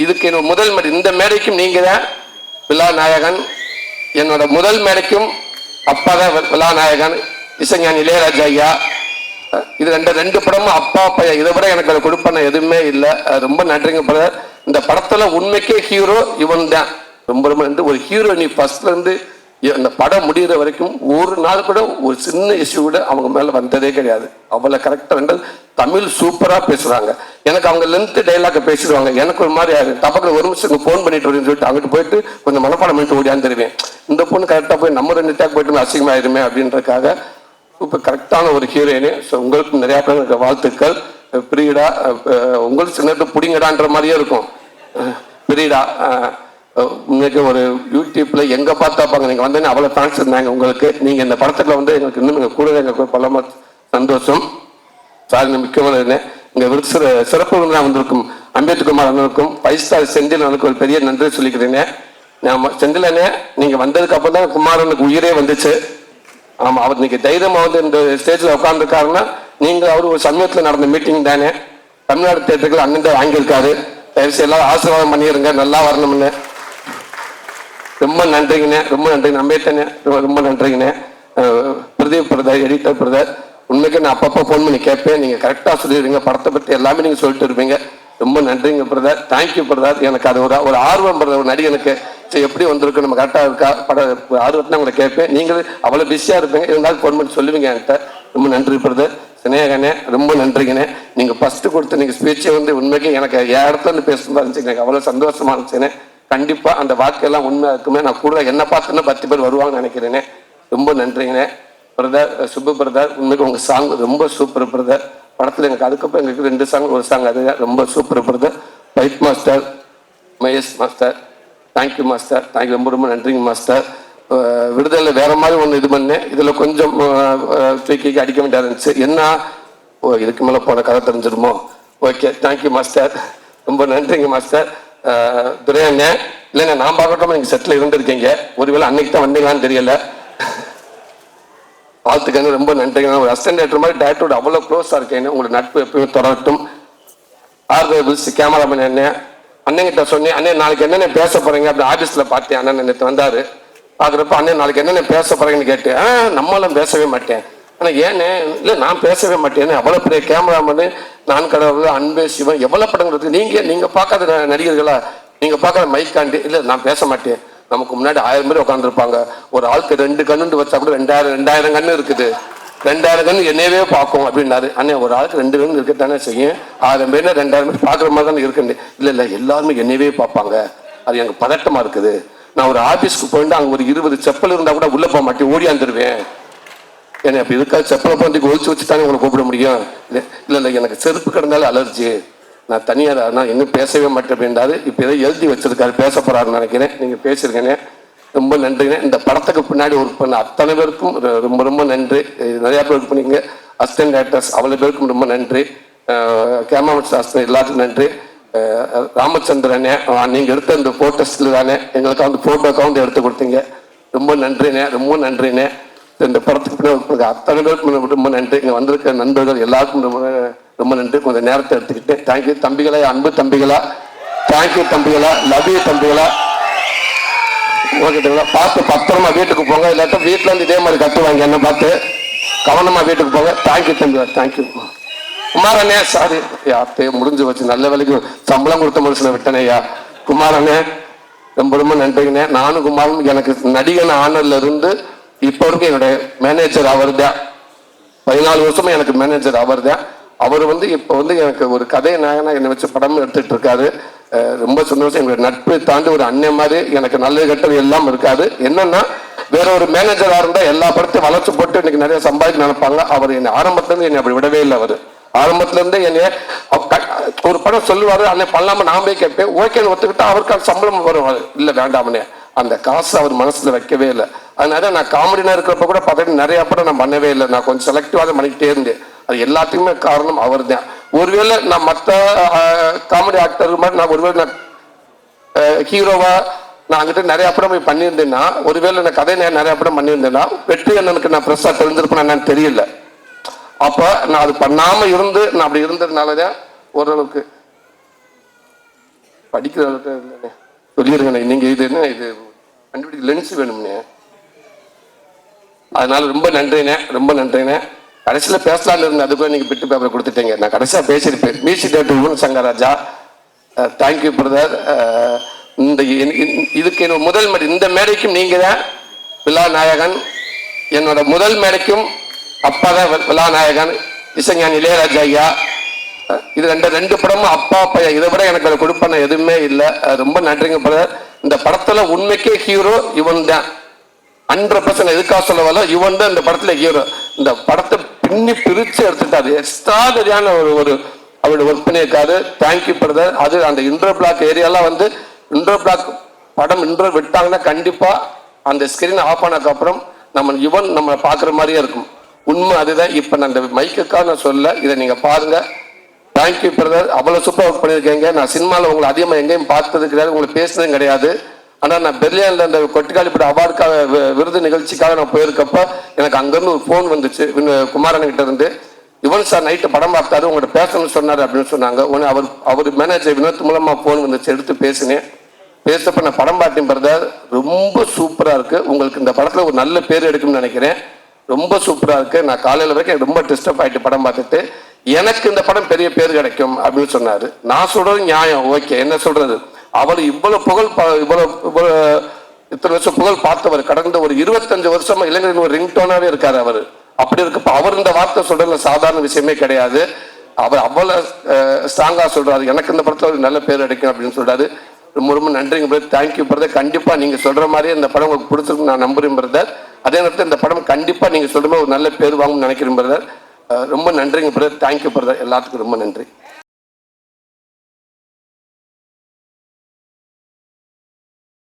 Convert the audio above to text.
இதுக்கு என்னோட முதல் மேடை, இந்த மேடைக்கும் நீங்க தான் விழா நாயகன். என்னோட முதல் மேடைக்கும் அப்பா தான் விழா நாயகன், இசைஞானி இளையராஜா ஐயா. இது ரெண்டு படமும் அப்பா அப்பா. இதை விட எனக்கு அதை கொடுப்பன எதுவுமே இல்லை. ரொம்ப நன்றிங்க பிரதர். இந்த படத்துல உண்மைக்கே ஹீரோ இவன் தான். ரொம்ப ரொம்ப நன்றி. ஒரு ஹீரோ நீ ஃபர்ஸ்ட்ல இருந்து அந்த படம் முடிகிற வரைக்கும் ஒரு நாள் கூட ஒரு சின்ன இஷ்யூ கூட அவங்க மேல வந்ததே கிடையாது. அவ்வளவு கரெக்டா வந்து தமிழ் சூப்பரா பேசுறாங்க. எனக்கு அவங்க லென்த் டைலாக பேசிடுவாங்க. எனக்கு ஒரு மாதிரி டபக்கு ஒரு நிமிஷம் போன் பண்ணிட்டு வரேன்னு சொல்லிட்டு அங்கிட்டு போயிட்டு கொஞ்சம் மனப்பாடம் பண்ணிட்டு ஓடியாந்துருவேன். இந்த பொண்ணு கரெக்டா போய் நம்ம 2 டேக் போயிட்டு அசிங்கமாயிருமே அப்படின்றதுக்காக சூப்பர் கரெக்டான ஒரு ஹீரோயினு. ஸோ உங்களுக்கு நிறைய பேர் வாழ்த்துக்கள். பிரியடா உங்களுக்கு சின்ன பிடிங்கடான்ற மாதிரியே இருக்கும். பிரியடா இன்னைக்கு ஒரு யூடியூப்ல எங்க பார்த்தாப்பாங்க நீங்க வந்து அவ்வளவு ஃபேன்ஸ் இருந்தாங்க உங்களுக்கு. நீங்க இந்த படத்துல வந்து எங்களுக்கு இன்னும் கூட எங்களுக்கு பல சந்தோஷம். சாரி மிக்க இங்க சிறப்பு வந்திருக்கும் அம்பேத்குமார் அண்ணனுக்கும் 5 ஸ்டார் செந்தில் அண்ணனுக்கு ஒரு பெரிய நன்றி சொல்லிக்கிறேன். செந்தில் அண்ணே நீங்க வந்ததுக்கு அப்புறம் தான் குமாரனுக்கு உயிரே வந்துச்சு. ஆமா, அவர் இன்னைக்கு தைரியமா வந்து இந்த ஸ்டேஜ்ல உட்காந்துருக்காருன்னா நீங்க அவரு ஒரு சமயத்துல நடந்த மீட்டிங் தானே. தமிழ்நாடு தேட்டருக்கு அண்ணன் தான் வாங்கியிருக்காரு. தயவுசெய்து எல்லாரும் ஆசீர்வாதம் பண்ணிருங்க, நல்லா வரணும்னு. ரொம்ப நன்றிங்கண்ணே, ரொம்ப நன்றிங்க. நம்பேத்தனே ரொம்ப நன்றிங்கண்ணே. பிரதீப் பிரதர், எடிட்டர் பிரதர், உண்மைக்கு நான் அப்பப்போ ஃபோன் பண்ணி கேட்பேன். நீங்க கரெக்டா சொல்லிடுவீங்க, படத்தை பற்றி எல்லாமே நீங்க சொல்லிட்டு இருப்பீங்க. ரொம்ப நன்றிங்க பிரதர். Thank you brother. எனக்கு அது ஒரு ஆர்வம் பிரதர். ஒரு நடிகனுக்கு எப்படி வந்திருக்கு, நம்ம கரெக்டாக இருக்கா பட ஆர்வத்தை உங்களை கேட்பேன். நீங்களும் அவ்வளோ பிஸியாக இருப்பீங்க, இருந்தாலும் ஃபோன் பண்ணி சொல்லுவீங்க என்கிட்ட. ரொம்ப நன்றி பிரதர். சினேகனே ரொம்ப நன்றிங்கண்ணே. நீங்கள் ஃபஸ்ட்டு கொடுத்த நீங்கள் ஸ்பீச்சை வந்து உண்மைக்கு எனக்கு இடத்துல இருந்து பேசுகிறதா இருந்துச்சு. எனக்கு அவ்வளோ சந்தோஷமா இருந்துச்சுண்ணே. கண்டிப்பாக அந்த வாக்கெல்லாம் உண்மை இருக்குமே. நான் கூட என்ன பார்த்துன்னா 10 பேர் வருவாங்கன்னு நினைக்கிறேனே. ரொம்ப நன்றிங்கண்ணே. பிரதர் சுப்பு பிரதர், உண்மைக்கு உங்கள் சாங் ரொம்ப சூப்பர் பிரதர். படத்தில் எனக்கு அதுக்கப்புறம் எங்களுக்கு 2 சாங், ஒரு சாங் அது ரொம்ப super brother. Fight master Mahesh master, thank you master. Thank you, ரொம்ப ரொம்ப நன்றிங்க மாஸ்டர். விடுதலை வேற மாதிரி ஒன்று இது பண்ணேன். இதில் கொஞ்சம் தூக்கி அடிக்க வேண்டியதாக இருந்துச்சு. என்ன இதுக்கு மேலே போன கதை தெரிஞ்சிருமோ. Okay, thank you master. ரொம்ப நன்றிங்க மாஸ்டர். துரையண்ணே, இல்லைங்க நான் பார்க்கட்டும் நீங்கள் செட்டில் இருந்திருக்கீங்க. ஒருவேளை அன்னைக்கு தான் வந்தீங்களான்னு தெரியல. வாழ்த்துக்காங்க, ரொம்ப நன்றிங்க. ஒரு அசிஸ்டன்ட் டேரக்டர் மாதிரி டேரக்டரோட அவ்வளோ க்ளோஸாக இருக்கேன். உங்களோட நட்பு எப்பயுமே தொடரட்டும். ஆர்பிள்ஸ் கேமராமேன் அண்ணன் அண்ணங்கிட்ட சொன்னேன், அண்ணன் நாளைக்கு என்னென்ன பேச போறீங்க அப்படி ஆஃபீஸில் பார்த்தேன். அண்ணன் நேற்று வந்தார். பார்க்குறப்ப அண்ணன் நாளைக்கு என்னென்ன பேச போறீங்கன்னு கேட்டேன். நம்மளும் பேசவே மாட்டேன். ஆனால் ஏன்னு இல்லை, நான் பேசவே மாட்டேன்னு. அவ்வளோ பெரிய கேமராமேனு, நான் கடவுள், அன்பே சிவன், எவ்வளோ படங்கள் நீங்கள் பார்க்காத நடிகர்களா, நீங்கள் பார்க்காத மைக்காண்டி. இல்லை நான் பேச மாட்டேன். நமக்கு முன்னாடி 1000 பேர் உட்காந்துருப்பாங்க. ஒரு ஆளுக்கு 2 கண்ணு வச்சா கூட 2000 கண்ணு இருக்குது. 2000 கண்ணு என்னையவே பார்க்கும் அப்படின்னாரு. அண்ணே ஒரு ஆளுக்கு 2 கண்ணு இருக்கத்தானே செய்யும். 1000 பேர்னா 2000 பேர் பார்க்குற மாதிரி தானே இருக்குன்னு. இல்லை எல்லாருமே என்னையவே பார்ப்பாங்க, அது எனக்கு பதட்டமா இருக்குது. நான் ஒரு ஆஃபீஸ்க்கு போயிட்டு அங்கே ஒரு 20 செப்பல் இருந்தால் கூட உள்ளே போக மாட்டேன், ஓடியாந்துருவேன். ஏன்னா அப்படி இருக்கா, செப்பலை போய் ஒழிச்சு வச்சுட்டானே உங்களை கூப்பிட முடியும். இல்லை எனக்கு செருப்பு கிடந்தாலும் அலர்ஜி, நான் தனியாக நான் இன்னும் பேசவே மாட்டேன் அப்படின்றாரு. இப்போ ஏதோ எழுதி வச்சிருக்காரு, பேச போறாருன்னு நினைக்கிறேன். நீங்கள் பேசியிருக்கேனே, ரொம்ப நன்றிங்க. இந்த படத்துக்கு பின்னாடி ஒர்க் பண்ண அத்தனை பேருக்கும் ரொம்ப ரொம்ப நன்றி. நிறையா பேர் ஒர்க் பண்ணிங்க. அசிஸ்டன்ட் டேரக்டர்ஸ் அவ்வளோ பேருக்கும் ரொம்ப நன்றி. கேமராமேன் சாஸ்திரம் எல்லாத்துக்கும் நன்றி. ராமச்சந்திரனே, நீங்கள் எடுத்த இந்த ஃபோட்டோஸில் தானே எங்களுக்கு வந்து ஃபோட்டோக்காக வந்து எடுத்து கொடுத்தீங்க. ரொம்ப நன்றிண்ணே, ரொம்ப நன்றிண்ணே. இந்த படத்துக்கு பின்னாடி அத்தனை பேருக்கும் ரொம்ப நன்றி. இங்கே வந்திருக்க நண்பர்கள் எல்லாருக்கும் ரொம்ப ரொம்ப நன்றி. கொஞ்சம் நேரத்தை எடுத்துக்கிட்டு தேங்க்யூ தம்பிகளா, அன்பு தம்பிகளா, தேங்க்யூ தம்பிகளா, லவ் யூ தம்பிகளா. ஓகேங்களா, பார்த்து பத்திரமா வீட்டுக்கு போங்க. இல்லாட்டா வீட்டில் வந்து இதே மாதிரி கட்டுவாங்க. என்ன பார்த்து கவனமா வீட்டுக்கு போங்க. தேங்க்யூ தம்பிகளா, தேங்க்யூ. குமாரண்ணே, சாரி யார்த்தே முடிஞ்சு வச்சு, நல்ல வேலைக்கு சம்பளம் கொடுத்த மனுஷனை விட்டனேயா. குமாரண்ணே ரொம்ப ரொம்ப நன்றிங்கண்ணே. நானும் குமாரன் எனக்கு நடிகன் ஆனர்ல இருந்து இப்போ வரைக்கும் என்னுடைய மேனேஜர் அவர் தான். 14 வருஷமா எனக்கு மேனேஜர் அவர் தான். அவர் வந்து இப்போ வந்து எனக்கு ஒரு கதை நாயகனா என்னை வச்சு படம் எடுத்துட்டு இருக்காரு. ரொம்ப சந்தோஷம். எங்களுடைய நட்பை தாண்டி ஒரு அண்ணன் மாதிரி எனக்கு நல்ல கெட்டது எல்லாம் இருக்காது. என்னன்னா வேற ஒரு மேனேஜரா இருந்தா எல்லா படத்தையும் வளர்ச்சி போட்டு இன்னைக்கு நிறைய சம்பாதிக்க நினைப்பாங்க. அவர் என்னை ஆரம்பத்துல இருந்து என்னை அப்படி விடவே இல்லை. அவர் ஆரம்பத்துல இருந்து என்னைய ஒரு படம் சொல்லுவாரு, அண்ணன் பண்ணலாம நான் போய் கேட்பேன். ஓகேன்னு ஒத்துக்கிட்டா அவருக்கான சம்பளம் வருவாரு. இல்லை வேண்டாமனே, அந்த காசு அவர் மனசுல வைக்கவே இல்லை. அதனால நான் காமெடினா இருக்கிறப்ப கூட பார்த்துட்டு நிறைய படம் நான் பண்ணவே இல்லை. நான் கொஞ்சம் செலக்டிவாக பண்ணிக்கிட்டே இருந்தேன். அது எல்லாத்துக்குமே காரணம் அவர் தான். ஒருவேளை நான் மற்ற காமெடி ஆக்டர் மாதிரி நான் ஒருவேளை நான் ஹீரோவா நான் அங்கிட்ட நிறைய படம் போய் பண்ணியிருந்தேன்னா, ஒருவேளை நான் கதை நிறைய படம் பண்ணியிருந்தேன்னா வெற்றி அண்ணனுக்கு நான் பெருசா தெரிஞ்சிருப்பேன் என்னன்னு தெரியல. அப்ப நான் அது பண்ணாம இருந்து நான் அப்படி இருந்ததுனாலதான் ஓரளவுக்கு படிக்கிற அளவுக்கு இல்லைண்ணே சொல்லிடுங்கண்ணே. நீங்கள் இது என்ன இது கண்டுபிடிக்க லென்ஸ் வேணும்ண்ணே. அதனால ரொம்ப நன்றிண்ணே, ரொம்ப நன்றிண்ணே. கடைசியில் பேசலான்னு இருந்தேன், அதுக்குள்ள நீங்கள் பிட்டு பேப்பர் கொடுத்துட்டீங்க. நான் கடைசியாக பேசியிருப்பேன். Music director Yuvan Shankar Raja, thank you brother. இந்த இதுக்கு என்னோட முதல் மேடை, இந்த மேடைக்கும் நீங்கள் தான் விழாநாயகன். என்னோட முதல் மேடைக்கும் அப்பா தான் விழாநாயகன், இசைஞானி இளையராஜா ஐயா. இது ரெண்டு படமும் அப்பா பையன். இதை விட எனக்கு அதை கொடுப்பன எதுவுமே இல்லை. ரொம்ப நன்றிங்க பிரதர். இந்த படத்துல உண்மைக்கே ஹீரோ இவன் தான். 100% எதுக்காக சொல்ல வரல, இவன் தான் இந்த படத்துல ஹீரோ. இந்த படத்தை பிரிச்சு எடுத்துட்டாரு. எக்ஸ்ட்ராடரியான ஒரு அவருடைய ஒர்க் பண்ணியிருக்காரு. Thank you brother. அது அந்த இன்டர் பிளாக் ஏரியாலாம் வந்து இன்டர் பிளாக் படம் இன்டர் விட்டாங்கன்னா கண்டிப்பா அந்த ஸ்கிரீன் ஆஃப் ஆனதுக்கு அப்புறம் நம்ம பார்க்குற மாதிரியே இருக்கும். உண்மை அதுதான். இப்போ நான் இந்த மைக்குக்காக நான் சொல்ல, இதை நீங்க பாருங்க. Thank you brother. அவ்வளோ சூப்பர் ஒர்க் பண்ணியிருக்கீங்க. நான் சினிமாவில் உங்களை அதிகமாக எங்கேயும் பார்த்தது கிடையாது, உங்களுக்கு பேசுனதும் கிடையாது. ஆனால் நான் பெர்லினில் அந்த கொட்டிக்காலிப்பட அவார்டுக்காக விருது நிகழ்ச்சிக்காக நான் போயிருக்கப்ப எனக்கு அங்கேருந்து ஒரு ஃபோன் வந்துச்சு குமாரன் கிட்ட இருந்து. யுவன் சார் நைட்டு படம் பார்த்தாரு, உங்கள்கிட்ட பேசணும்னு சொன்னார் அப்படின்னு சொன்னாங்க. உடனே அவர் மேனேஜர் வினோத் மூலமாக ஃபோன் வந்துச்சு, எடுத்து பேசினேன். பேசப்ப நான் படம் பார்த்தேன் பிரதர், ரொம்ப சூப்பராக இருக்கு. உங்களுக்கு இந்த படத்தில் ஒரு நல்ல பேர் எடுக்கும்னு நினைக்கிறேன். ரொம்ப சூப்பராக இருக்கு. நான் காலையில் வரைக்கும் ரொம்ப டிஸ்டர்ப் ஆகிட்டு படம் பார்த்துட்டு, எனக்கு இந்த படம் பெரிய பேர் கிடைக்கும் அப்படின்னு சொன்னாரு. நான் சொல்றது நியாயம், ஓகே. என்ன சொல்றது, அவர் இவ்வளவு புகழ் இத்தனை வருஷம் புகழ் பார்த்தவர். கடந்த ஒரு 25 வருஷமா இளைஞரின் ஒரு ரிங்டோனாவே இருக்காரு அவர். அப்படி இருக்கப்ப அவர் இந்த வார்த்தை சொல்றது சாதாரண விஷயமே கிடையாது. அவர் அவ்வளவு ஸ்ட்ராங்கா சொல்றாரு, எனக்கு இந்த படத்துல ஒரு நல்ல பேர் கிடைக்கும் அப்படின்னு சொல்றாரு. ரொம்ப ரொம்ப நன்றிங்க பிரதர். Thank you brother. கண்டிப்பா நீங்க சொல்ற மாதிரியே இந்த படம் உங்களுக்கு பிடிச்சிருக்கு நான் நம்புறேன் பிரதர். அதே நேரத்தில் இந்த படம் கண்டிப்பா நீங்க சொல்ற மாதிரி ஒரு நல்ல பேர் வாங்கணும்னு நினைக்கிறேன் பிரதர். ரொம்ப நன்றிங்க பிரதர். Thank you brother. எல்லாத்துக்கும் ரொம்ப நன்றி.